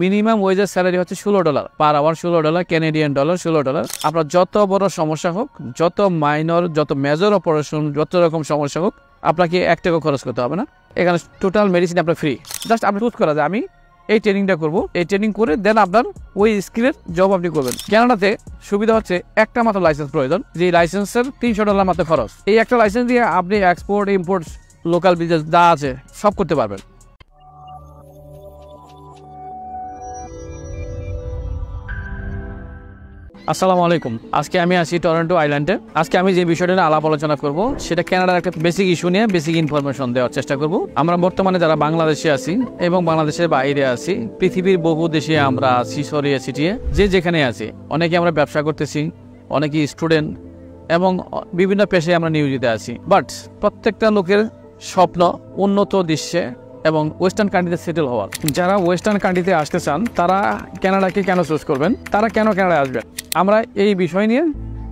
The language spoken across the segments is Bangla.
মিনিমাম ওয়েজের স্যালারি হচ্ছে $16 পার আওয়ার, $16 ক্যানাডিয়ান ডলার, $16। আপনার যত বড় সমস্যা হোক, যত মাইনর, যত মেজর অপারেশন, যত রকম সমস্যা হোক, আপনাকে এক টাকা খরচ করতে হবে না। এখানে টোটাল মেডিসিন আপনার ফ্রি। জাস্ট আপনি চুজ করা যায় আমি এই ট্রেনিংটা করবো, এই ট্রেনিং করে দেন আপনার ওই স্কিলের জব আপনি করবেন। কানাডাতে সুবিধা হচ্ছে একটা মাত্র লাইসেন্স প্রয়োজন, যে লাইসেন্সের $300 মাত্র খরচ। এই একটা লাইসেন্স দিয়ে আপনি এক্সপোর্ট, ইম্পোর্ট, লোকাল বিজনেস যা আছে সব করতে পারবেন। আসসালামু আলাইকুম। আজকে আমি আছি টরন্টো আইল্যান্ডে। আজকে আমি যে বিষয়টা নিয়ে আলাপ আলোচনা করব সেটা কানাডার একটা বেসিক ইস্যু নিয়ে বেসিক ইনফরমেশন দেওয়ার চেষ্টা করব। আমরা বর্তমানে যারা বাংলাদেশে আছি এবং বাংলাদেশের বাইরে আছি, পৃথিবীর বহু দেশে আমরা আছি, ছড়িয়ে ছিটিয়ে যে যেখানে আছি। অনেকে আমরা ব্যবসা করতেছি, অনেকে স্টুডেন্ট এবং বিভিন্ন পেশায় আমরা নিয়োজিত আছি। বাট প্রত্যেকটা লোকের স্বপ্ন উন্নত দেশে এবং ওয়েস্টার্ন কান্ট্রিতে সেটেল হওয়ার। যারা ওয়েস্টার্ন কান্ট্রিতে আসতে চান তারা কানাডাকে কেন চুজ করবেন, তারা কেন কানাডায় আসবেন, আমরা এই বিষয় নিয়ে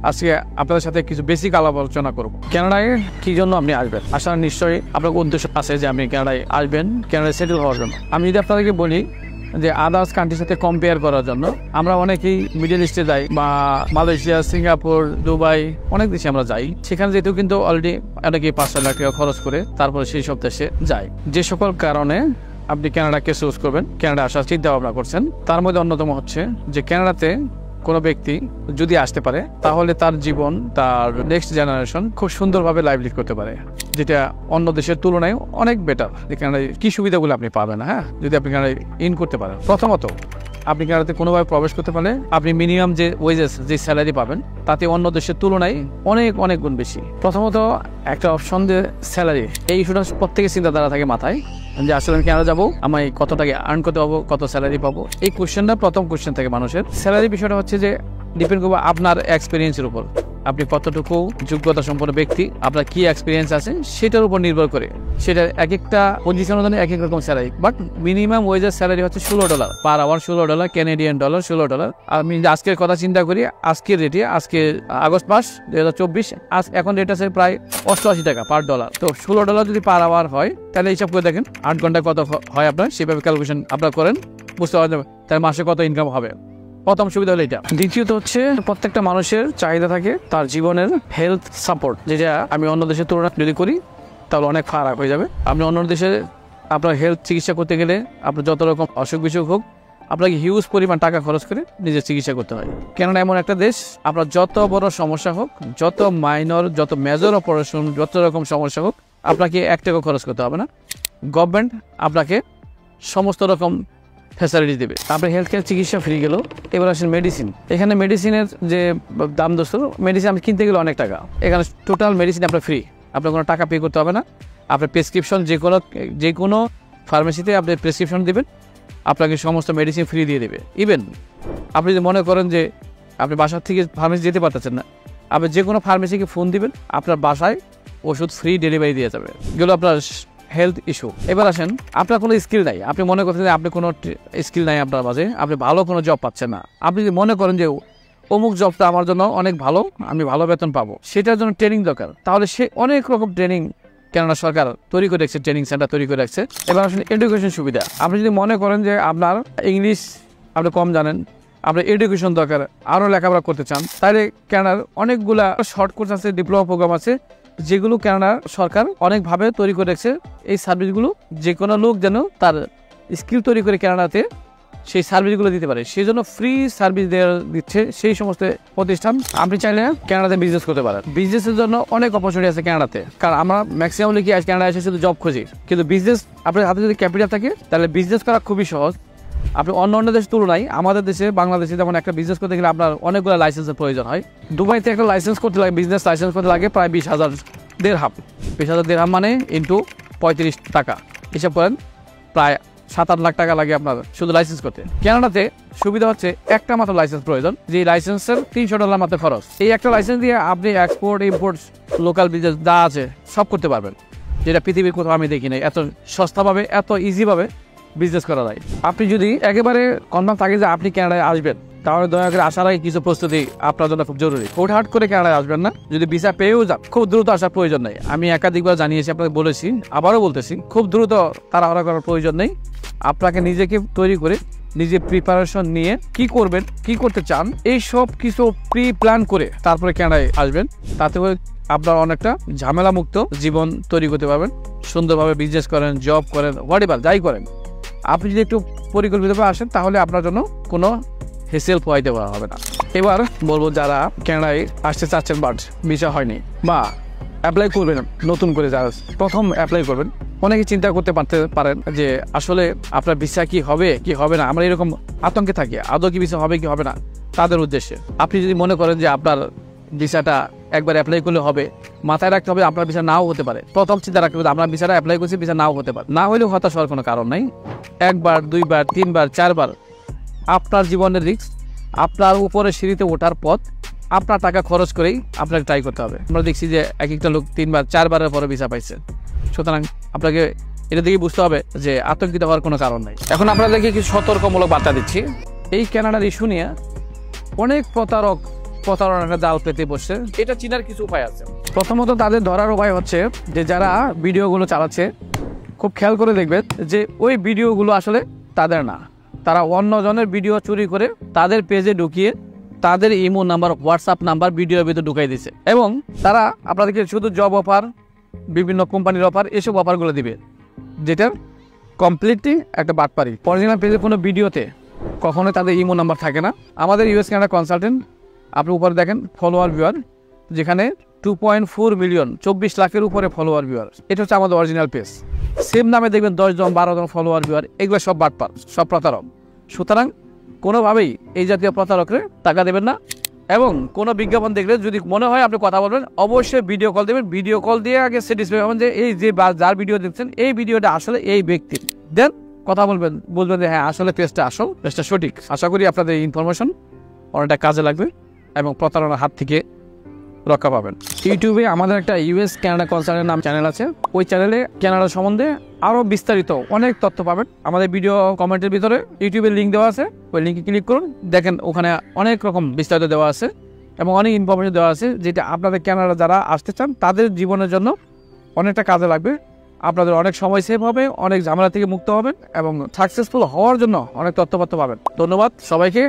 আজকে আপনাদের সাথে কিছু বেসিক আলাপ আলোচনা করব। কানাডায় কি জন্য আপনি আসবেন, আসার নিশ্চয়ই আপনার উদ্দেশ্য আছে যে আপনি কানাডায় আসবেন কানাডায় সেটেল হওয়ার জন্য। আমি যদি আপনাদেরকে বলি যে আদার্স কান্ট্রির সাথে কম্পেয়ার করার জন্য, আমরা অনেকেই মিডল ইস্টে যাই বা মালয়েশিয়া, সিঙ্গাপুর, দুবাই, অনেক দেশে আমরা যাই। সেখানে যেহেতু কিন্তু অলরেডি অনেকেই 5-6 লাখ টাকা খরচ করে তারপরে সেই সব দেশে যায়। যে সকল কারণে আপনি কানাডাকে চুজ করবেন, কানাডা আসার চিন্তা ভাবনা করছেন, তার মধ্যে অন্যতম হচ্ছে যে কানাডাতে কোনো ব্যক্তি যদি আসতে পারে তাহলে তার জীবন, তার নেক্সট জেনারেশন খুব সুন্দরভাবে লাইভ লিড করতে পারে, যেটা অন্য দেশের তুলনায় অনেক বেটার। কানাডায় কি সুবিধাগুলো আপনি পাবেন, হ্যাঁ, যদি আপনি কানাডায় ইন করতে পারেন। প্রথমত, আপনি কানাডাতে কোনোভাবে প্রবেশ করতে পারলে আপনি মিনিমাম যে ওয়েজেস, যে স্যালারি পাবেন তাতে অন্য দেশের তুলনায় অনেক অনেক গুণ বেশি। প্রথমত একটা অপশন যে স্যালারি, এই ইস্যুটা প্রত্যেকের চিন্তাধারা থাকে মাথায় যে আসলে আমি কানাডা যাবো, আমি কত টাকা আর্ন করতে পারবো, কত স্যালারি পাবো। এই কোয়েশ্চেনটা প্রথম কোয়েশ্চেন থাকে মানুষের। স্যালারি বিষয়টা হচ্ছে যে ডিপেন্ড করবো আপনার এক্সপিরিয়েন্সের উপর, আপনি কতটুকু যোগ্যতা সম্পন্ন ব্যক্তি, আপনার কি এক্সপিরিয়েন্স আছে সেটার উপর নির্ভর করে সেটা এক একটা পজিশন অনুযায়ী এক এক রকম স্যালারি। বাট মিনিমাম ওয়েজের স্যালারি হচ্ছে $16 পার আওয়ার, $16 ক্যানাডিয়ান ডলার, $16। আমি আজকের কথা চিন্তা করি, আজকের রেটে, আজকে আগস্ট মাস 2024, এখন রেট আছে প্রায় $88 পার ডলার। তো $16 যদি পার আওয়ার হয় তাহলে হিসাব করে দেখেন 8 ঘন্টায় কত হয় আপনার, সেভাবে ক্যালকুলেশন আপনার করেন, বুঝতে পারবেন তাহলে মাসে কত ইনকাম হবে। প্রথম সুবিধা হলো এটা। দ্বিতীয়ত হচ্ছে প্রত্যেকটা মানুষের চাহিদা থাকে তার জীবনের হেলথ সাপোর্ট, যেটা আমি অন্য দেশের তুলনায় যদি করি তাহলে অনেক ফারাক হয়ে যাবে। আপনি অন্য দেশে আপনার হেলথ চিকিৎসা করতে গেলে আপনার যত রকম অসুখ বিসুখ হোক, আপনাকে হিউজ পরিমাণ টাকা খরচ করে নিজের চিকিৎসা করতে হয়। কেননা এমন একটা দেশ, আপনার যত বড় সমস্যা হোক, যত মাইনর, যত মেজর অপারেশন, যত রকম সমস্যা হোক, আপনাকে এক টাকা খরচ করতে হবে না। গভর্নমেন্ট আপনাকে সমস্ত রকম ফ্যাসিলিটি দেবে। তারপরে হেলথ কেয়ার চিকিৎসা ফ্রি গেল। এবার আসেন মেডিসিন। এখানে মেডিসিনের যে দাম দোস্ত, মেডিসিন আমি কিনতে গেলে অনেক টাকা, এখানে টোটাল মেডিসিন আপনার ফ্রি, আপনার কোনো টাকা পে করতে হবে না। আপনার প্রেসক্রিপশন যে কোনো ফার্মেসিতে আপনি প্রেসক্রিপশন দেবেন, আপনাকে সমস্ত মেডিসিন ফ্রি দিয়ে দেবে। ইভেন আপনি যদি মনে করেন যে আপনি বাসার থেকে ফার্মেসি যেতে পারতেছেন না, আপনি যে কোনো ফার্মেসিকে ফোন দিবেন, আপনার বাসায় ওষুধ ফ্রি ডেলিভারি দিয়ে যাবে। এগুলো আপনার হেলথ ইস্যু। এবার আসেন, আপনার কোনো স্কিল নাই, আপনি মনে করছেন যে আপনি কোনো স্কিল নাই আপনার মাঝে, আপনি ভালো কোনো জব পাচ্ছেন না। আপনি যদি মনে করেন যে অমুক জবটা আমার জন্য অনেক ভালো, আমি ভালো বেতন পাবো, সেটার জন্য ট্রেনিং দরকার, তাহলে সে অনেক রকম ট্রেনিং কেননা সরকার তৈরি করে রাখছে, ট্রেনিং সেন্টার তৈরি করে রাখছে। এবার আসলে এডুকেশন সুবিধা। আপনি যদি মনে করেন যে আপনার ইংলিশ আপনি কম জানেন, আপনার এডুকেশন দরকার, আরও লেখাপড়া করতে চান, তাহলে কানাডার অনেকগুলা শর্ট কোর্স আছে, ডিপ্লোমা প্রোগ্রাম আছে, যেগুলো কানাডার সরকার অনেকভাবে তৈরি করে রাখছে। এই সার্ভিসগুলো যে কোনো লোক যেন তার স্কিল তৈরি করে কানাডাতে সেই সার্ভিসগুলো দিতে পারে, সেই জন্য ফ্রি সার্ভিস দিচ্ছে সেই সমস্ত প্রতিষ্ঠান। আপনি চাইলে কানাডাতে বিজনেস করতে পারেন। বিজনেসের জন্য অনেক অপরচুনিটি আছে কানাডাতে, কারণ আমরা ম্যাক্সিমাম লোকই কানাডায় এসে শুধু জব খুঁজি, কিন্তু বিজনেস আপনার হাতে যদি ক্যাপিটাল থাকে তাহলে বিজনেস করা খুবই সহজ। আপনি অন্য দেশের তুলনায় আমাদের দেশে, বাংলাদেশে যেমন একটা বিজনেস করতে গেলে আপনার অনেকগুলো লাইসেন্সের প্রয়োজন হয়। দুবাইতে একটা লাইসেন্স করতে লাগে, বিজনেস লাইসেন্স করতে লাগে প্রায় 20,000 দেড়হাম। 20,000 দেড়হাম মানে ইন্টু 35 টাকা, হিসাব করেন প্রায় 7-8 লাখ টাকা লাগে আপনার শুধু লাইসেন্স করতে। কানাডাতে সুবিধা হচ্ছে একটা মাত্র লাইসেন্স প্রয়োজন, যে লাইসেন্সের $300 মাত্র খরচ। এই একটা লাইসেন্স দিয়ে আপনি এক্সপোর্ট, ইম্পোর্ট, লোকাল বিজনেস যা আছে সব করতে পারবেন, যেটা পৃথিবীর কোথাও আমি দেখি নাই এত সস্তাভাবে, এত ইজিভাবে বিজনেস করা যায়। আপনি যদি একেবারে কনফার্ম থাকে যে আপনি কানাডায় আসবেন, তাহলে দয়া করে আসার আগে কিছু প্রস্তুতি আপনার জন্য খুব জরুরি। হুটহাট করে কানাডায় আসবেন না। যদি ভিসা পেয়েও যান, খুব দ্রুত আসার প্রয়োজন নেই। আমি একাধিকবার জানিয়েছি, আপনাকে বলেছি, আবারও বলতেছি, খুব দ্রুত তাড়াহুড়া করার প্রয়োজন নেই। আপনাকে নিজেকে তৈরি করে নিজে প্রিপারেশন নিয়ে কি করবেন, কি করতে চান, এই সব কিছু প্রি প্ল্যান করে তারপরে কানাডায় আসবেন। তাতে করে আপনার অনেকটা ঝামেলা মুক্ত জীবন তৈরি করতে পারবেন। সুন্দরভাবে বিজনেস করেন, জব করেন, হোয়াটএভার যাই করেন, আপনি যদি একটু পরিকল্পিতভাবে আসেন তাহলে আপনার জন্য কোনো হেসেল পোয়াইতে হবে না। এবার বলবো যারা কানাডায় আসতে চাচ্ছেন বাট ভিসা হয়নি বা অ্যাপ্লাই করবেন, নতুন করে যারা প্রথম অ্যাপ্লাই করবেন, অনেকে চিন্তা করতে পারেন যে আসলে আপনার ভিসা কি হবে কি হবে না, আমরা এরকম আতঙ্কে থাকি আদৌ কি ভিসা হবে কি হবে না। তাদের উদ্দেশ্যে আপনি যদি মনে করেন যে আপনার ভিসাটা একবার অ্যাপ্লাই করলে হবে, মাথায় রাখতে হবে আপনার ভিসা নাও হতে পারে। প্রথম চিন্তা রাখতে হবে আপনার ভিসাটা অ্যাপ্লাই করছি, ভিসা নাও হতে পারে। না হলেও হতাশ হওয়ার কোনো কারণ নাই। একবার, দুইবার, তিনবার, চারবার আপনার জীবনের রিস্ক, আপনার উপরে সিঁড়িতে ওঠার পথ, আপনার টাকা খরচ করেই আপনাকে ট্রাই করতে হবে। আমরা দেখছি যে এক একটা লোক 3বার 4বারের পরে ভিসা পাইছে। সুতরাং আপনাকে এটা দেখে বুঝতে হবে যে আতঙ্কিত হওয়ার কোনো কারণ নাই। এখন আপনাদেরকে কিছু সতর্কমূলক বার্তা দিচ্ছি। এই কানাডার ইস্যু নিয়ে অনেক প্রতারণার জাল পেতে বসছে। এটা চিনার কিছু উপায় আছে। প্রথমত তাদের ধরার উপায় হচ্ছে যে যারা ভিডিওগুলো চালাচ্ছে খুব খেয়াল করে দেখবেন যে ওই ভিডিওগুলো আসলে তাদের না, তারা অন্যজনের ভিডিও চুরি করে তাদের পেজে ঢুকিয়ে তাদের ইমো নাম্বার, হোয়াটসঅ্যাপ নাম্বার ভিডিওর ভিতরে ঢুকাই দিছে এবং তারা আপনাদেরকে শুধু জব অফার, বিভিন্ন কোম্পানির অফার, এসব অফারগুলো দিবে, যেটার কমপ্লিটলি একটা বাটপারি। অরিজিনাল পেজে কোনো ভিডিওতে কখনোই তাদের ইমো নাম্বার থাকে না। আমাদের ইউএস কানাডা কনসালটেন্ট, আপনি উপরে দেখেন ফলোয়ার ভিউয়ার, যেখানে 2.4 মিলিয়ন, 24 লাখের উপরে ফলোয়ার ভিউয়ার। এটা হচ্ছে আমাদের অরিজিনাল পেজ। সেম নামে দেখবেন 10 জন 12 জন ফলোয়ার ভিউয়ার, এগুলো সব বাটপার, সব প্রতারক। সুতরাং কোনোভাবেই এই জাতীয় প্রতারকরে টাকা দেবেন না এবং কোনো বিজ্ঞাপন দেখলে যদি মনে হয় আপনি কথা বলবেন, অবশ্যই ভিডিও কল দেবেন। ভিডিও কল দিয়ে আগে স্যাটিসফাই হবেন যে এই যে যার ভিডিও দেখছেন এই ভিডিওটা আসলে এই ব্যক্তির, দেন কথা বলবেন যে হ্যাঁ আসলে পেজটা আসল, পেজটা সঠিক। আশা করি আপনাদের ইনফরমেশন অনেকটা কাজে লাগবে এবং প্রতারণার হাত থেকে রক্ষা পাবেন। ইউটিউবে আমাদের একটা ইউএস কানাডা কনসালটেন্ট নাম চ্যানেল আছে। ওই চ্যানেলে কানাডা সম্বন্ধে আরও বিস্তারিত অনেক তথ্য পাবেন। আমাদের ভিডিও কমেন্টের ভিতরে ইউটিউবের লিঙ্ক দেওয়া আছে, ওই লিঙ্কে ক্লিক করুন, দেখেন ওখানে অনেক রকম বিস্তারিত দেওয়া আছে এবং অনেক ইনফরমেশন দেওয়া আছে যেটা আপনাদের কানাডা যারা আসতে চান তাদের জীবনের জন্য অনেকটা কাজে লাগবে। আপনাদের অনেক সময় সেভ হবে, অনেক ঝামেলা থেকে মুক্ত হবেন এবং সাকসেসফুল হওয়ার জন্য অনেক তথ্যপত্র পাবেন। ধন্যবাদ সবাইকে।